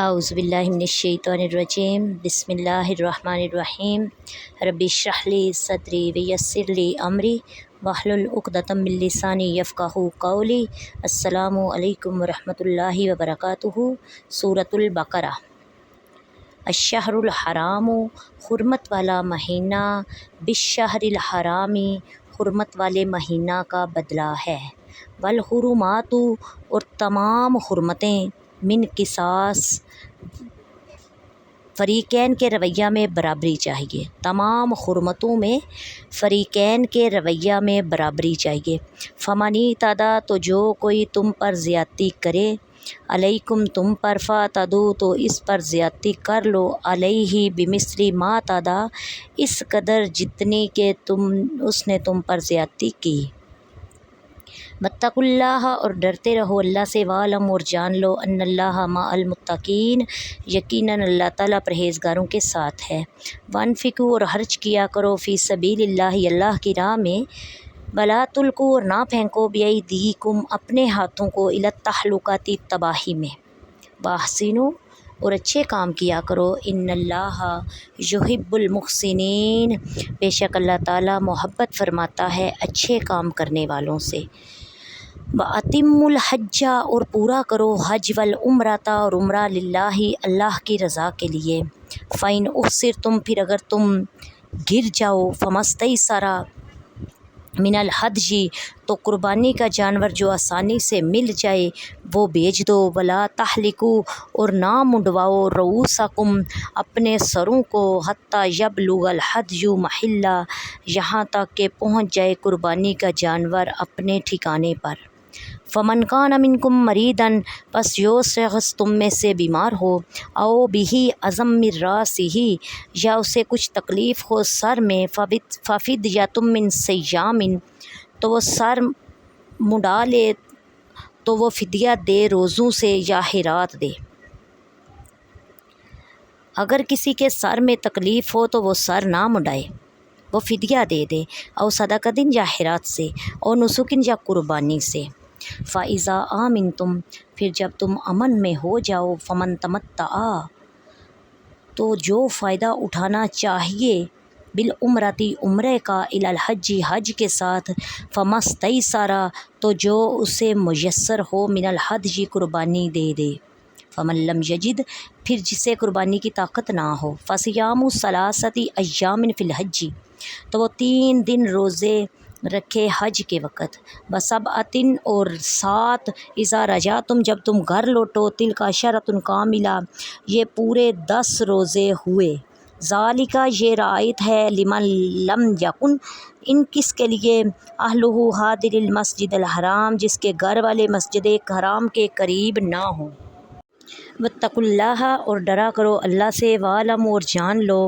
اعوذ باللہ من الشیطان الرجیم بسم اللہ الرحمن الرحیم رب اشرح لی صدری ویسر لی امری واحلل عقدۃ من لسانی یفقہوا قولی۔ السلام علیکم ورحمۃ اللہ وبرکاتہ۔ سورۃ البقرہ۔ الشہر الحرام، حرمت والا مہینہ، بالشہر الحرامی، حرمت والے مہینہ کا بدلہ ہے، والحرمات، اور تمام حرمتیں، من قصاص، فریقین کے رویہ میں برابری چاہیے، تمام حرمتوں میں فریقین کے رویہ میں برابری چاہیے۔ فمن اعتدی، تو جو کوئی تم پر زیادتی کرے، علیکم تم پر، فاعتدوا تو اس پر زیادتی کر لو، علیہ بمثل ما اعتدی، اس قدر جتنی کہ اس نے تم پر زیادتی کی۔ واتقوا اللہ، اور ڈرتے رہو اللہ سے، واعلموا، اور جان لو، ان اللہ مع المتقین، یقیناً اللہ تعالیٰ پرہیزگاروں کے ساتھ ہے۔ وانفقوا، اور خرچ کیا کرو، فی سبیل اللہ، اللہ کی راہ میں، ولا تلقوا، اور نہ پھینکو، بایدیکم، اپنے ہاتھوں کو، الی التہلکۃ، تباہی میں، واحسنوا، اور اچھے کام کیا کرو، ان اللہ یحب المحسنین، بے شک اللہ تعالیٰ محبت فرماتا ہے اچھے کام کرنے والوں سے۔ وَأَتِمُّوا الْحَجَّ، اور پورا کرو حج، والعمرۃ، اور عمرہ، للہ، اللہ کی رضا کے لیے۔ فَإِنْ أُحْصِرْتُمْ، پھر اگر تم گر جاؤ، فَمَا اسْتَيْسَرَ مِنَ الْهَدْيِ، تو قربانی کا جانور جو آسانی سے مل جائے وہ بیچ دو۔ وَلَا تَحْلِقُوا، اور نہ منڈواؤ، رؤوسکم، اپنے سروں کو، حتیٰ یبلغ الْهَدْيُ مَحِلَّہ، یہاں تک کہ پہنچ جائے قربانی کا جانور اپنے ٹھکانے پر۔ فَمَنْ كَانَ مِنْكُمْ مَرِيضًا، پس جو شخص تم میں سے بیمار ہو، او بِهِ أَذًى مِّن رَأْسِهِ، یا اسے کچھ تکلیف ہو سر میں، فَفِدْيَةٌ مِّن صِيَامٍ، تو وہ سر منڈا لے، تو وہ فدیہ دے روزوں سے، یا خیرات دے۔ اگر کسی کے سر میں تکلیف ہو تو وہ سر نہ منڈائے، وہ فدیہ دے دے، او صدقۃ، یا خیرات سے، او نسک، یا قربانی سے۔ فَإِذَا آمنتم، پھر جب تم امن میں ہو جاؤ، فَمَن تَمَتَّعَ، تو جو فائدہ اٹھانا چاہیے، بالعمرۃ، عمرے کا، الی الحج، حج کے ساتھ، فَمَا اسْتَيْسَرَ، تو جو اسے میسر ہو، من الہدی، قربانی دے دے۔ فَمَن لَم یجد، پھر جسے قربانی کی طاقت نہ ہو، فَصِيَامُ ثَلَاثَةِ أَيَّامٍ فِي الْحَجِّ، تو وہ 3 دن روزے رکھے حج کے وقت، وَسَبْعَةٍ، اور 7 اذا رجعتم، جب تم گھر لوٹو، تلک عشرۃ کاملہ، یہ پورے 10 روزے ہوئے۔ ذالک، یہ رعایت ہے، لمن لم یکن، ان کس کے لیے، اہلہ حاضر المسجد الحرام، جس کے گھر والے مسجد حرام کے قریب نہ ہوں۔ واتقوا اللہ، اور ڈرا کرو اللہ سے، واعلموا، اور جان لو،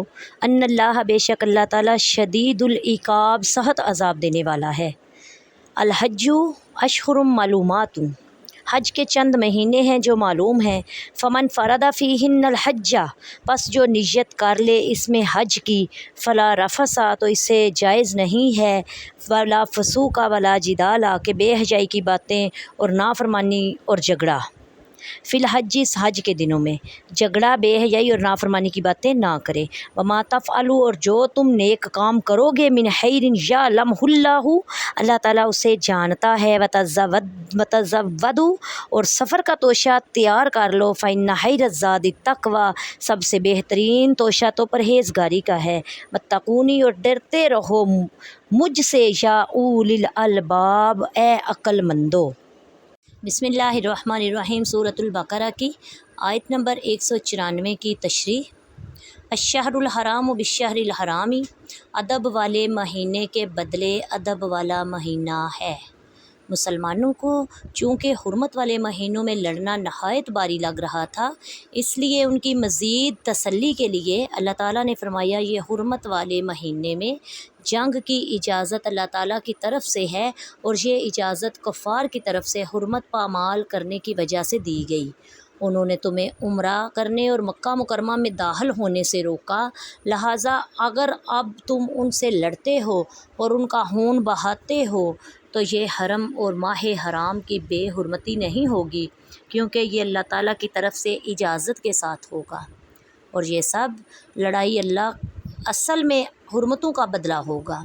ان اللہ، بے شک اللہ تعالیٰ، شدید العقاب، سخت عذاب دینے والا ہے۔ الحج اشہر معلومات، حج کے چند مہینے ہیں جو معلوم ہیں۔ فمن فرض فیہن الحج، پس جو نیت کر لے اس میں حج کی، فلا رفث، تو اسے جائز نہیں ہے، ولا فسوق ولا جدال، کہ بے حیائی کی باتیں اور نافرمانی اور جھگڑا، فی الحج، اس حج کے دنوں میں، جھگڑا، بے حیائی اور نافرمانی کی باتیں نہ کرے۔ وما تفعلوا، اور جو تم نیک کام کرو گے، من خیر یعلمہ اللہ، اللہ تعالیٰ اسے جانتا ہے، وتزودوا، اور سفر کا توشہ تیار کر لو، فإن خیر الزاد التقوی، سب سے بہترین توشہ تو پرہیزگاری کا ہے۔ واتقونی، اور ڈرتے رہو مجھ سے، یا اولی الالباب، اے عقل مندو۔ بسم اللہ الرحمن الرحیم۔ سورۃ البقرہ کی آیت نمبر 194 کی تشریح۔ الشہر الحرام بالشہر الحرامی، ادب والے مہینے کے بدلے ادب والا مہینہ ہے۔ مسلمانوں کو چونکہ حرمت والے مہینوں میں لڑنا نہایت باری لگ رہا تھا، اس لیے ان کی مزید تسلی کے لیے اللہ تعالیٰ نے فرمایا، یہ حرمت والے مہینے میں جنگ کی اجازت اللہ تعالیٰ کی طرف سے ہے، اور یہ اجازت کفار کی طرف سے حرمت پامال کرنے کی وجہ سے دی گئی۔ انہوں نے تمہیں عمرہ کرنے اور مکہ مکرمہ میں داخل ہونے سے روکا، لہٰذا اگر اب تم ان سے لڑتے ہو اور ان کا خون بہاتے ہو تو یہ حرم اور ماہ حرام کی بے حرمتی نہیں ہوگی، کیونکہ یہ اللہ تعالیٰ کی طرف سے اجازت کے ساتھ ہوگا، اور یہ سب لڑائی اللہ اصل میں حرمتوں کا بدلہ ہوگا،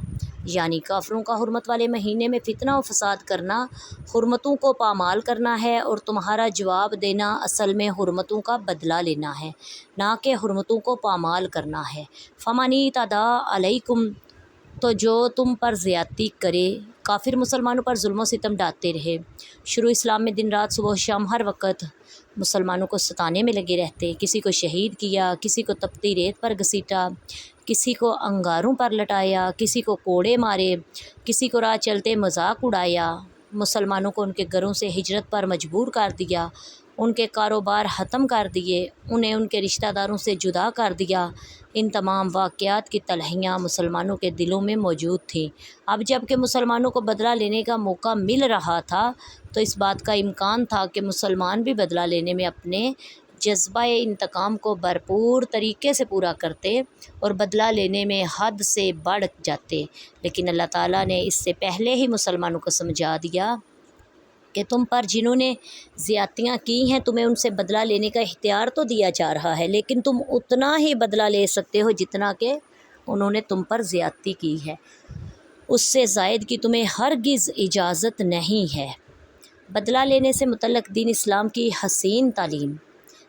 یعنی کافروں کا حرمت والے مہینے میں فتنہ و فساد کرنا حرمتوں کو پامال کرنا ہے، اور تمہارا جواب دینا اصل میں حرمتوں کا بدلہ لینا ہے، نہ کہ حرمتوں کو پامال کرنا ہے۔ فَمَنِ اعْتَدَىٰ عَلَيْكُمْ، تو جو تم پر زیادتی کرے، کافر مسلمانوں پر ظلم و ستم ڈھاتے رہے۔ شروع اسلام میں دن رات صبح و شام ہر وقت مسلمانوں کو ستانے میں لگے رہتے، کسی کو شہید کیا، کسی کو تپتی ریت پر گھسیٹا، کسی کو انگاروں پر لٹایا، کسی کو کوڑے مارے، کسی کو راہ چلتے مذاق اڑایا، مسلمانوں کو ان کے گھروں سے ہجرت پر مجبور کر دیا، ان کے کاروبار ختم کر دیے، انہیں ان کے رشتہ داروں سے جدا کر دیا۔ ان تمام واقعات کی تلہیاں مسلمانوں کے دلوں میں موجود تھیں۔ اب جب کہ مسلمانوں کو بدلہ لینے کا موقع مل رہا تھا، تو اس بات کا امکان تھا کہ مسلمان بھی بدلہ لینے میں اپنے جذبہ انتقام کو بھرپور طریقے سے پورا کرتے اور بدلہ لینے میں حد سے بڑھ جاتے، لیکن اللہ تعالیٰ نے اس سے پہلے ہی مسلمانوں کو سمجھا دیا کہ تم پر جنہوں نے زیادتیاں کی ہیں تمہیں ان سے بدلہ لینے کا اختیار تو دیا جا رہا ہے، لیکن تم اتنا ہی بدلہ لے سکتے ہو جتنا کہ انہوں نے تم پر زیادتی کی ہے، اس سے زائد کی تمہیں ہرگز اجازت نہیں ہے۔ بدلہ لینے سے متعلق دین اسلام کی حسین تعلیم،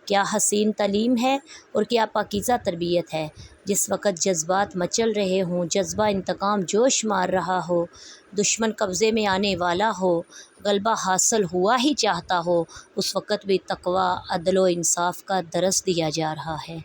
کیا حسین تعلیم ہے اور کیا پاکیزہ تربیت ہے۔ جس وقت جذبات مچل رہے ہوں، جذبہ انتقام جوش مار رہا ہو، دشمن قبضے میں آنے والا ہو، غلبہ حاصل ہوا ہی چاہتا ہو، اس وقت بھی تقویٰ، عدل و انصاف کا درس دیا جا رہا ہے،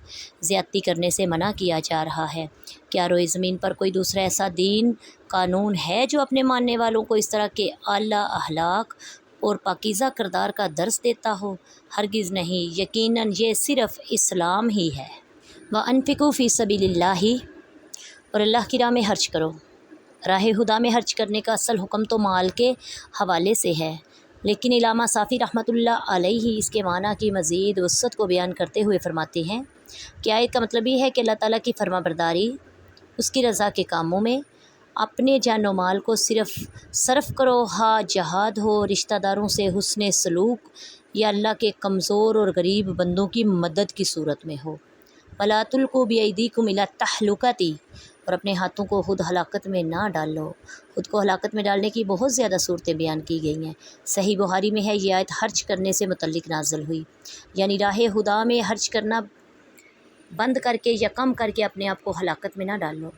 زیادتی کرنے سے منع کیا جا رہا ہے۔ کیا روئے زمین پر کوئی دوسرا ایسا دین قانون ہے جو اپنے ماننے والوں کو اس طرح کے اعلیٰ اخلاق اور پاکیزہ کردار کا درس دیتا ہو؟ ہرگز نہیں، یقیناً یہ صرف اسلام ہی ہے۔ وَأَنفِقُوا فِي سَبِيلِ اللَّهِ، اور اللہ کی راہ میں خرچ کرو۔ راہ خدا میں خرچ کرنے کا اصل حکم تو مال کے حوالے سے ہے، لیکن علامہ صافی رحمۃ اللہ علیہ اس کے معنی کی مزید وسعت کو بیان کرتے ہوئے فرماتے ہیں کہ آیت کا مطلب یہ ہے کہ اللہ تعالیٰ کی فرما برداری، اس کی رضا کے کاموں میں اپنے جان و مال کو صرف کرو، ہاں جہاد ہو، رشتہ داروں سے حسن سلوک، یا اللہ کے کمزور اور غریب بندوں کی مدد کی صورت میں ہو۔ وَلَا تُلْقُوا بِأَيْدِيكُمْ إِلَى التَّهْلُكَةِ، اور اپنے ہاتھوں کو خود ہلاکت میں نہ ڈالو۔ خود کو ہلاکت میں ڈالنے کی بہت زیادہ صورتیں بیان کی گئی ہیں۔ صحیح بخاری میں ہے، یہ آیت خرچ کرنے سے متعلق نازل ہوئی، یعنی راہ خدا میں خرچ کرنا بند کر کے یا کم کر کے اپنے آپ کو ہلاکت میں نہ ڈالو۔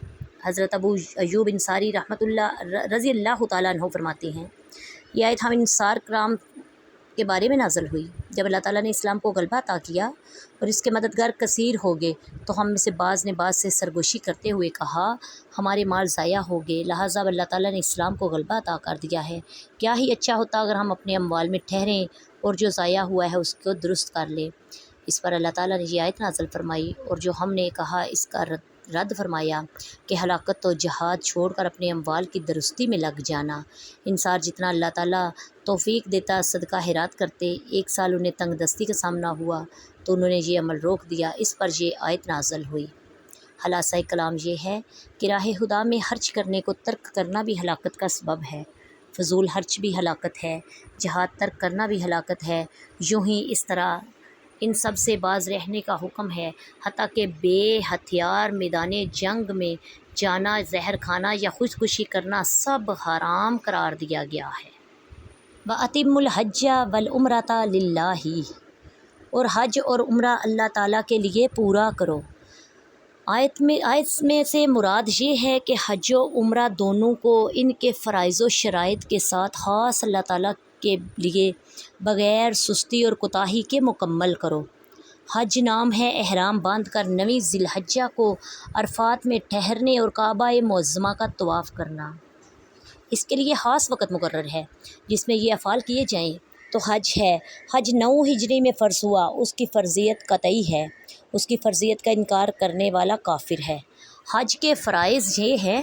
حضرت ابو ایوب انصاری رضی اللہ تعالیٰ عنہ فرماتے ہیں، یہ آیت ہم انصار کرام کے بارے میں نازل ہوئی۔ جب اللہ تعالیٰ نے اسلام کو غلبہ عطا کیا اور اس کے مددگار کثیر ہو گئے، تو ہم میں سے بعض نے بعض سے سرگوشی کرتے ہوئے کہا، ہمارے مال ضائع ہو گئے، لہٰذا اللہ تعالیٰ نے اسلام کو غلبہ عطا کر دیا ہے، کیا ہی اچھا ہوتا اگر ہم اپنے اموال میں ٹھہریں اور جو ضائع ہوا ہے اس کو درست کر لیں۔ اس پر اللہ تعالیٰ نے یہ آیت نازل فرمائی، اور جو ہم نے کہا اس کا رد فرمایا کہ ہلاکت تو جہاد چھوڑ کر اپنے اموال کی درستی میں لگ جانا۔ انصار جتنا اللہ تعالیٰ توفیق دیتا صدقہ خیرات کرتے۔ ایک سال انہیں تنگ دستی کا سامنا ہوا تو انہوں نے یہ عمل روک دیا، اس پر یہ آیت نازل ہوئی۔ خلاصہ کلام یہ ہے کہ راہ خدا میں خرچ کرنے کو ترک کرنا بھی ہلاکت کا سبب ہے، فضول خرچ بھی ہلاکت ہے، جہاد ترک کرنا بھی ہلاکت ہے۔ یوں ہی اس طرح ان سب سے باز رہنے کا حکم ہے، حتیٰ کہ بے ہتھیار میدان جنگ میں جانا، زہر کھانا یا خودکشی کرنا سب حرام قرار دیا گیا ہے۔ وَأَتِمُّوا الْحَجَّ وَالْعُمْرَةَ لِلَّهِ، اور حج اور عمرہ اللہ تعالیٰ کے لیے پورا کرو۔ آیت میں سے مراد یہ ہے کہ حج و عمرہ دونوں کو ان کے فرائض و شرائط کے ساتھ خاص اللہ تعالیٰ کے لیے بغیر سستی اور کوتاہی کے مکمل کرو۔ حج نام ہے احرام باندھ کر 9 ذی الحجہ کو عرفات میں ٹھہرنے اور کعبہ معظمہ کا طواف کرنا۔ اس کے لیے خاص وقت مقرر ہے جس میں یہ افعال کیے جائیں تو حج ہے۔ حج 9 ہجری میں فرض ہوا، اس کی فرضیت قطعی ہے، اس کی فرضیت کا انکار کرنے والا کافر ہے۔ حج کے فرائض یہ ہیں: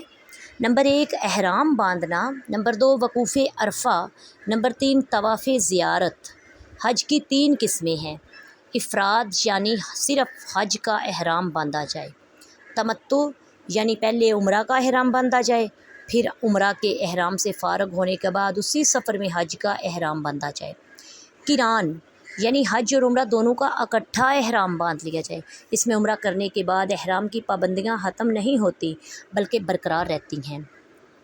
نمبر 1 احرام باندھنا، نمبر 2 وقوف عرفہ، نمبر 3 طواف زیارت۔ حج کی 3 قسمیں ہیں: افراد یعنی صرف حج کا احرام باندھا جائے، تمتع یعنی پہلے عمرہ کا احرام باندھا جائے، پھر عمرہ کے احرام سے فارغ ہونے کے بعد اسی سفر میں حج کا احرام باندھا جائے۔ قران یعنی حج اور عمرہ دونوں کا اکٹھا احرام باندھ لیا جائے۔ اس میں عمرہ کرنے کے بعد احرام کی پابندیاں ختم نہیں ہوتی بلکہ برقرار رہتی ہیں۔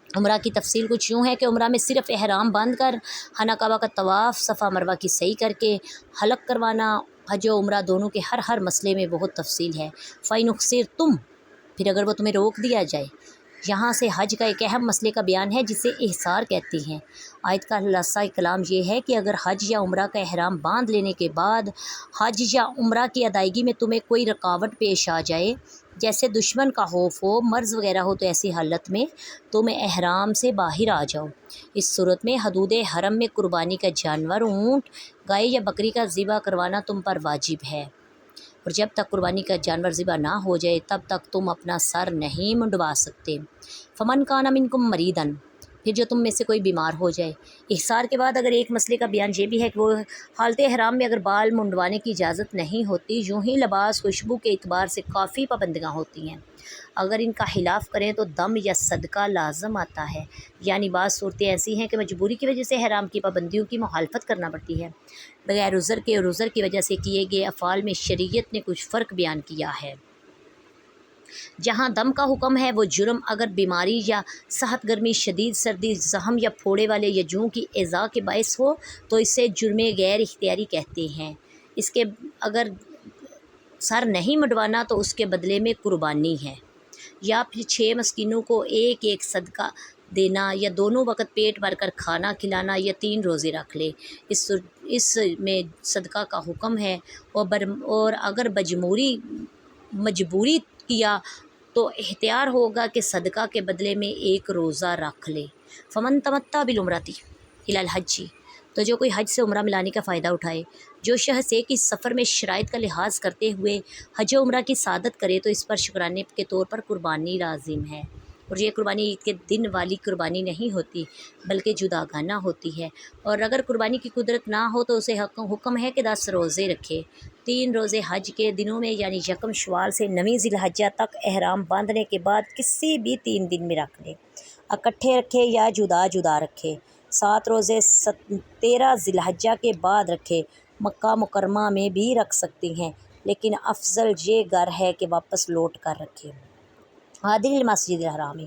عمرہ کی تفصیل کچھ یوں ہے کہ عمرہ میں صرف احرام باندھ کر خانہ کعبہ کا طواف، صفا مروہ کی سعی کر کے حلق کروانا۔ حج و عمرہ دونوں کے ہر مسئلے میں بہت تفصیل ہے۔ فَإِنْ أُحْصِرْتُمْ، پھر اگر وہ تمہیں روک دیا جائے۔ یہاں سے حج کا ایک اہم مسئلے کا بیان ہے جسے احصار کہتے ہیں۔ آیت کا خلاصہ کلام یہ ہے کہ اگر حج یا عمرہ کا احرام باندھ لینے کے بعد حج یا عمرہ کی ادائیگی میں تمہیں کوئی رکاوٹ پیش آ جائے، جیسے دشمن کا خوف ہو، مرض وغیرہ ہو، تو ایسی حالت میں تم احرام سے باہر آ جاؤ۔ اس صورت میں حدود حرم میں قربانی کا جانور، اونٹ، گائے یا بکری کا ذبح کروانا تم پر واجب ہے، اور جب تک قربانی کا جانور ذبح نہ ہو جائے تب تک تم اپنا سر نہیں منڈوا سکتے۔ فمن کان منکم مریضا، پھر جو تم میں سے کوئی بیمار ہو جائے۔ احصار کے بعد اگر ایک مسئلے کا بیان یہ بھی ہے کہ وہ حالت احرام میں اگر بال منڈوانے کی اجازت نہیں ہوتی، یوں ہی لباس، خوشبو کے اعتبار سے کافی پابندیاں ہوتی ہیں۔ اگر ان کا خلاف کریں تو دم یا صدقہ لازم آتا ہے، یعنی بعض صورتیں ایسی ہیں کہ مجبوری کی وجہ سے احرام کی پابندیوں کی مخالفت کرنا پڑتی ہے۔ بغیر عذر کے اور عذر کی وجہ سے کیے گئے افعال میں شریعت نے کچھ فرق بیان کیا ہے۔ جہاں دم کا حکم ہے وہ جرم اگر بیماری یا صحت، گرمی، شدید سردی، زخم یا پھوڑے والے یا جوں کی ایذا کے باعث ہو تو اسے جرم غیر اختیاری کہتے ہیں۔ اس کے اگر سر نہیں منڈوانا تو اس کے بدلے میں قربانی ہے، یا پھر 6 مسکینوں کو ایک ایک صدقہ دینا، یا دونوں وقت پیٹ بھر کر کھانا کھلانا، یا 3 روزے رکھ لے۔ اس میں صدقہ کا حکم ہے، اور اگر مجبوری کیا تو اختیار ہوگا کہ صدقہ کے بدلے میں 1 روزہ رکھ لے۔ فمن تمتع بالعمرۃ الی الحج، تو جو کوئی حج سے عمرہ ملانے کا فائدہ اٹھائے۔ جو شخص ایک ہی سفر میں شرائط کا لحاظ کرتے ہوئے حج و عمرہ کی سعادت کرے تو اس پر شکرانے کے طور پر قربانی لازم ہے، اور یہ قربانی عید کے دن والی قربانی نہیں ہوتی بلکہ جداگانہ ہوتی ہے، اور اگر قربانی کی قدرت نہ ہو تو اسے حکم ہے کہ 10 روزے رکھے۔ 3 روزے حج کے دنوں میں یعنی 1 شوال سے 9 ذی الحجہ تک احرام باندھنے کے بعد کسی بھی 3 دن میں رکھ لے، اکٹھے رکھے یا جدا جدا رکھے۔ 7 روزے 13 ذی الحجہ کے بعد رکھے۔ مکہ مکرمہ میں بھی رکھ سکتے ہیں، لیکن افضل یہ گر ہے کہ واپس لوٹ کر رکھے۔ حاضر المسجد الحرام،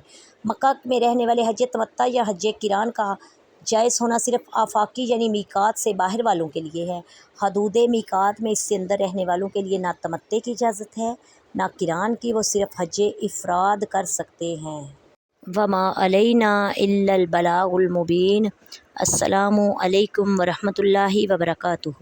مکہ میں رہنے والے حج تمتع یا حج قران کا جائز ہونا صرف آفاقی یعنی میقات سے باہر والوں کے لیے ہے۔ حدود میقات میں اس سے اندر رہنے والوں کے لیے نہ تمتع کی اجازت ہے نہ قران کی، وہ صرف حج افراد کر سکتے ہیں۔ وما علینا الا البلاغ المبین۔ السلام علیکم ورحمۃ اللہ وبرکاتہ۔